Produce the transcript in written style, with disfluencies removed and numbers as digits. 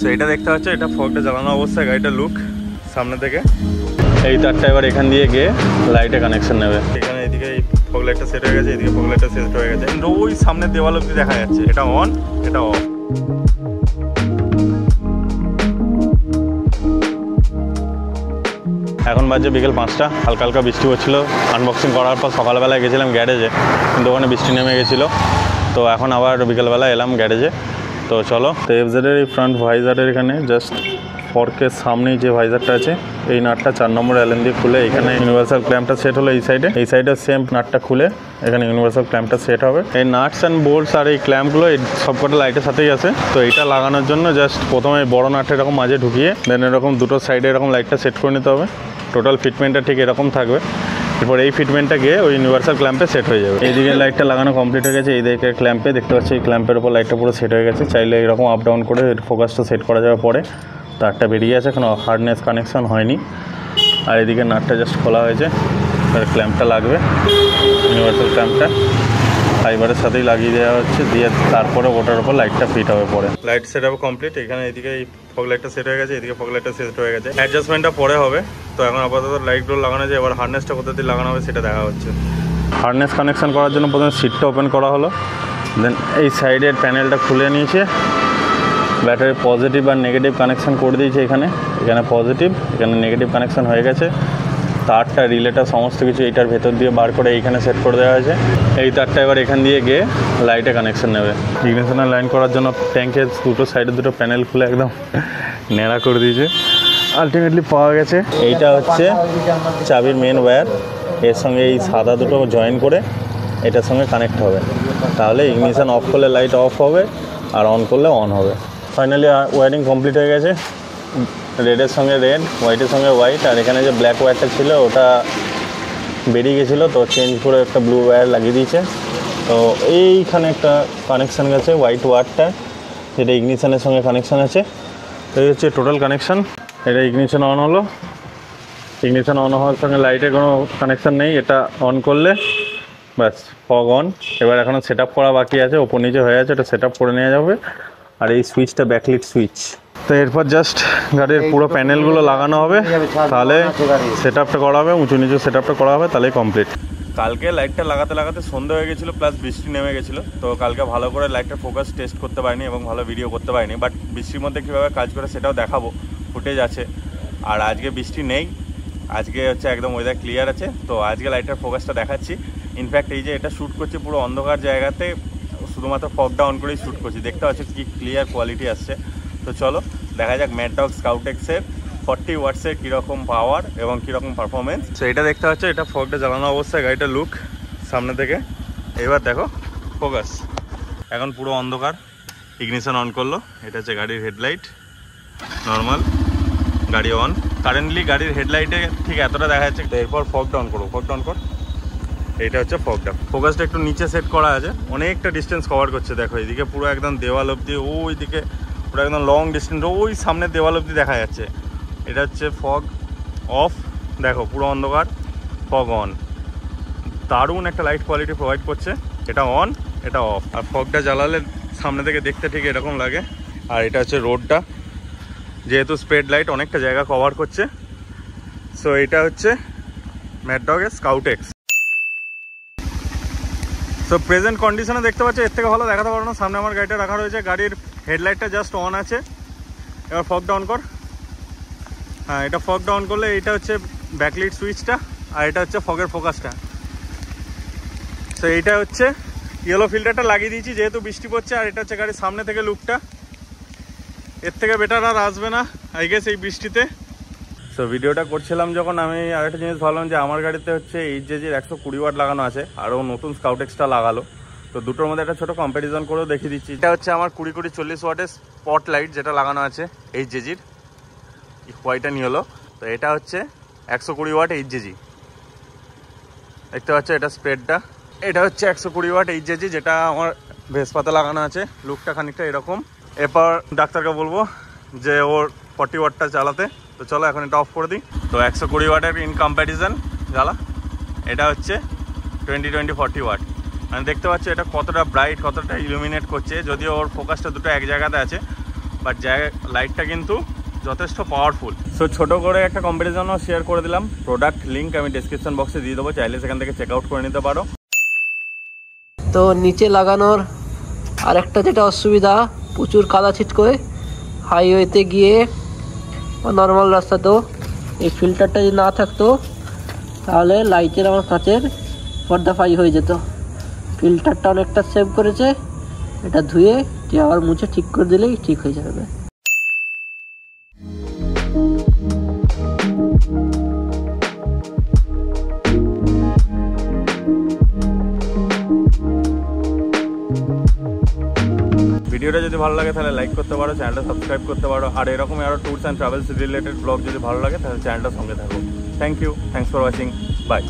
তো এটা দেখতে পাচ্ছ, এটা ফগটা জ্বালানো অবস্থায় গাড়িটা লুক সামনে থেকে। এই তারটা এবার এখান দিয়ে গিয়ে লাইটে কানেকশন নেবে। এখানে এদিকে ফগ লাইটটা সেট হয়ে গেছে, এদিকে ফগ লাইটটা সেট হয়ে গেছে। ওই সামনের দেওয়াল অবধি দেখা যাচ্ছে, এটা অন এটা অফ। এখন বাজে বিকেল 5টা, হালকা হালকা বৃষ্টি হচ্ছিলো। আনবক্সিং করার পর সকালবেলায় গেছিলাম গ্যারেজে, কিন্তু ওখানে বৃষ্টি নেমে গেছিলো। তো এখন আবার বিকেলবেলা এলাম গ্যারেজে। তো চলো, তো এফজেডের এই ফ্রন্ট ভাইজারের এখানে জাস্ট ফর্কের সামনেই যে ভাইজারটা আছে, এই নাটটা 4 নম্বর অ্যালেন দিয়ে খুলে এখানে ইউনিভার্সাল ক্ল্যাম্পটা সেট হলো। এই সাইডে সেম নাটটা খুলে এখানে ইউনিভার্সাল ক্ল্যাম্পটা সেট হবে। এই নাটস অ্যান্ড বোল্টস আর এই ক্ল্যাম্পগুলো এই সবকটা লাইটের সাথেই আছে। তো এটা লাগানোর জন্য জাস্ট প্রথমে বড় নাটটা এরকম মাঝে ঢুকিয়ে দেন এরকম দুটো সাইডে এরকম লাইটটা সেট করে নিতে হবে। টোটাল ফিটমেন্টটা ঠিক এরকম থাকবে। এরপর এই ফিটমেন্টটা গিয়ে ওই ইউনিভার্সাল ক্ল্যাম্পে সেট হয়ে যাবে। এইদিকে লাইটটা লাগানো কমপ্লিট হয়ে গেছে। এইদিকে ক্ল্যাম্পে দেখতে পাচ্ছি, এই ক্ল্যাম্পের উপর লাইটটা পুরো সেট হয়ে গেছে। চাইলে এরকম আপ ডাউন করে ফোকাসটা সেট করা যাবে। পরে তারটা বেরিয়ে আছে, এখনো হার্ডনেস কানেকশন হয়নি। আর এদিকে নাটটা জাস্ট খোলা হয়েছে, তার ক্ল্যাম্পটা লাগবে। ইউনিভার্সাল ক্ল্যাম্পটা ফাইবারের সাথেই লাগিয়ে দেওয়া হচ্ছে, দিয়ে তারপরে ওটার উপর লাইটটা ফিট হবে। পরে লাইট সেট হবে কমপ্লিট। এখানে এদিকে এই ফগ লাইটটা সেট হয়ে গেছে, এদিকে ফগ লাইটটা সেট হয়ে গেছে। অ্যাডজাস্টমেন্টটা পরে হবে। তো এখন আপাতত লাইটগুলো লাগানো যায়। এবার হার্নেসটা কোথা দিয়ে লাগানো হবে সেটা দেখা হচ্ছে। হার্নেস কানেকশন করার জন্য প্রথমে সিটটা ওপেন করা হলো, দেন এই সাইডের প্যানেলটা খুলে নিয়েছে। ব্যাটারি পজিটিভ আর নেগেটিভ কানেকশান করে দিয়েছে। এখানে পজিটিভ, এখানে নেগেটিভ কানেকশান হয়ে গেছে। তারটা রিলেটা সমস্ত কিছু এইটার ভেতর দিয়ে বার করে এইখানে সেট করে দেওয়া হয়েছে। এই তারটা এবার এখান দিয়ে গিয়ে লাইটে কানেকশান নেবে। ইগনিশনের লাইন করার জন্য ট্যাঙ্কের দুটো সাইডে দুটো প্যানেল খুলে একদম ন্যাড়া করে দিয়েছে। আলটিমেটলি পাওয়া গেছে। এইটা হচ্ছে চাবির মেন ওয়্যার, এর সঙ্গে এই সাদা দুটো জয়েন করে এটার সঙ্গে কানেক্ট হবে। তাহলে ইগনিশন অফ করলে লাইট অফ হবে, আর অন করলে অন হবে। ফাইনালি ওয়্যারিং কমপ্লিট হয়ে গেছে। রেডের সঙ্গে রেড, হোয়াইটের সঙ্গে হোয়াইট, আর এখানে যে ব্ল্যাক ওয়্যারটা ছিল ওটা বেরিয়ে গেছিলো, তো চেঞ্জ করে একটা ব্লু ওয়্যার লাগিয়ে দিয়েছে। তো এইখানে একটা কানেকশান গেছে হোয়াইট ওয়্যারটা, যেটা ইগনিশনের সঙ্গে কানেকশান আছে। তো এই হচ্ছে টোটাল কানেকশান। এটা ইগনিশন অন হলো। ইগনিশন অন হওয়ার সঙ্গে লাইটের কোনো কানেকশান নেই। এটা অন করলে ব্যাস ফগ অন। এবার এখনও সেট আপ করা বাকি আছে, ওপর নিচে হয়ে আছে, এটা সেট আপ করে নেওয়া যাবে। আর এই সুইচটা ব্যাকলিট সুইচ। তো এরপর জাস্ট গাড়ির পুরো প্যানেলগুলো লাগানো হবে, তাহলে সেট আপটা করা হবে, উঁচু নিচু সেট আপটা করা হবে, তাহলেই কমপ্লিট। কালকে লাইটটা লাগাতে সন্ধ্যা হয়ে গেছিলো, প্লাস বৃষ্টি নেমে গেছিলো। তো কালকে ভালো করে লাইটটা ফোকাস টেস্ট করতে পারিনি এবং ভালো ভিডিও করতে পারিনি। বাট বৃষ্টির মধ্যে কীভাবে কাজ করে সেটাও দেখাবো, ফুটেজ আছে। আর আজকে বৃষ্টি নেই, আজকে হচ্ছে একদম ওয়েদার ক্লিয়ার আছে। তো আজকে লাইটের ফোকাসটা দেখাচ্ছি। ইনফ্যাক্ট এই যে এটা শ্যুট করছি পুরো অন্ধকার জায়গাতে, শুধুমাত্র ফগটা অন করেই শ্যুট করছি। দেখতে পাচ্ছি কি ক্লিয়ার কোয়ালিটি আসছে। তো চলো দেখা যাক ম্যাড ডগ স্কাউট এক্সের 40 ওয়াটসের কীরকম পাওয়ার এবং কীরকম পারফরমেন্স। তো এটা দেখতে পাচ্ছ, এটা ফগটা জ্বালানো অবস্থায় গাড়িটা লুক সামনে থেকে। এবার দেখো ফোকাস, এখন পুরো অন্ধকার। ইগনিশন অন করলো, এটা হচ্ছে গাড়ির হেডলাইট নর্মাল, গাড়ি অন। কারেন্টলি গাড়ির হেডলাইটে ঠিক এতটা দেখা যাচ্ছে। এরপর ফগটা অন করবো, ফগটা অন কর। এইটা হচ্ছে ফগটা। ফোকাসটা একটু নিচে সেট করা আছে, অনেকটা ডিস্টেন্স কভার করছে। দেখো এইদিকে পুরো একদম দেওয়াল অবধি, ওইদিকে পুরো একদম লং ডিস্টেন্স, ওই সামনের দেওয়াল অবধি দেখা যাচ্ছে। এটা হচ্ছে ফগ অফ, দেখো পুরো অন্ধকার, ফগ অন। দারুণ একটা লাইট কোয়ালিটি প্রোভাইড করছে। এটা অন, এটা অফ। আর ফগটা জ্বালালে সামনে থেকে দেখতে ঠিক এরকম লাগে। আর এটা হচ্ছে রোডটা, যেহেতু স্প্রেড লাইট অনেকটা জায়গা কভার করছে। সো এটা হচ্ছে ম্যাড ডগের স্কাউট এক্স। সো প্রেজেন্ট কন্ডিশনে দেখতে পাচ্ছি, এর থেকে ভালো দেখাতে পারবো না। সামনে আমার গাড়িটা রাখা রয়েছে, গাড়ির হেডলাইটটা জাস্ট অন আছে। এবার ফগটা অন কর। হ্যাঁ, এটা ফগটা অন করলে এটা হচ্ছে ব্যাকলিট সুইচটা, আর এটা হচ্ছে ফগের ফোকাসটা। সো এইটা হচ্ছে ইয়েলো ফিল্টারটা লাগিয়ে দিয়েছি যেহেতু বৃষ্টি পড়ছে। আর এটা হচ্ছে গাড়ির সামনে থেকে লুকটা, এর থেকে বেটার আর আসবে না আই গেস এই বৃষ্টিতে। সো ভিডিওটা করছিলাম যখন আমি আরেকটা জিনিস ভাবলাম যে আমার গাড়িতে হচ্ছে এইচজেজির 120 ওয়াট লাগানো আছে, আরও নতুন স্কাউট এক্সটা লাগালো। তো দুটোর মধ্যে একটা ছোটো কম্প্যারিজন করেও দেখিয়ে দিচ্ছি। এটা হচ্ছে আমার 20-40 ওয়াটের স্পট লাইট যেটা লাগানো আছে এইচজেজির, হোয়াইট অ্যান্ড ইয়েলো। তো এটা হচ্ছে 120 ওয়াট এইচজেজি, দেখতে পাচ্ছ এটা স্প্রেডটা। এটা হচ্ছে 120 ওয়াট এইচজেজি যেটা আমার ভেসপাতে লাগানো আছে। লুকটা খানিকটা এরকম। এরপর ডাক্তারকে বলবো যে ওর 40 ওয়াটটা চালাতে। তো চলো এখন এটা অফ করে দিই। তো 120 ওয়াটের ইন কম্প্যারিজন জ্বালা, এটা হচ্ছে 20-40 ওয়াট। মানে দেখতে পাচ্ছ এটা কতটা ব্রাইট, কতটা ইলুমিনেট করছে। যদিও ওর ফোকাসটা দুটো এক জায়গাতে আছে, বাট লাইটটা কিন্তু যথেষ্ট পাওয়ারফুল। সো ছোটো করে একটা কম্পারিজনও শেয়ার করে দিলাম। প্রোডাক্ট লিঙ্ক আমি ডিসক্রিপশন বক্সে দিয়ে দেবো, চাইলে সেখান থেকে চেক আউট করে নিতে পারো। তো নিচে লাগানোর আরেকটা যেটা অসুবিধা, প্রচুর কাদা ছিটকোয় হাইওয়েতে গিয়ে বা নর্মাল রাস্তাতেও এই ফিল্টারটা যদি না থাকতো তাহলে লাইটের আমার কাঁচের পর্দা ফাই হয়ে যেত। ফিল্টারটা অনেকটা সেভ করেছে, এটা ধুয়ে আবার মুছে ঠিক করে দিলেই ঠিক হয়ে যাবে। ভিডিওটা যদি ভালো লাগে তাহলে লাইক করতে পারো, চ্যানেলটা সাবস্ক্রাইব করতে পারো, আর এরকম আরও tours and travels related blog যদি ভালো লাগে তাহলে চ্যানেলটা সঙ্গে থাকো। Thank you, thanks for watching, by.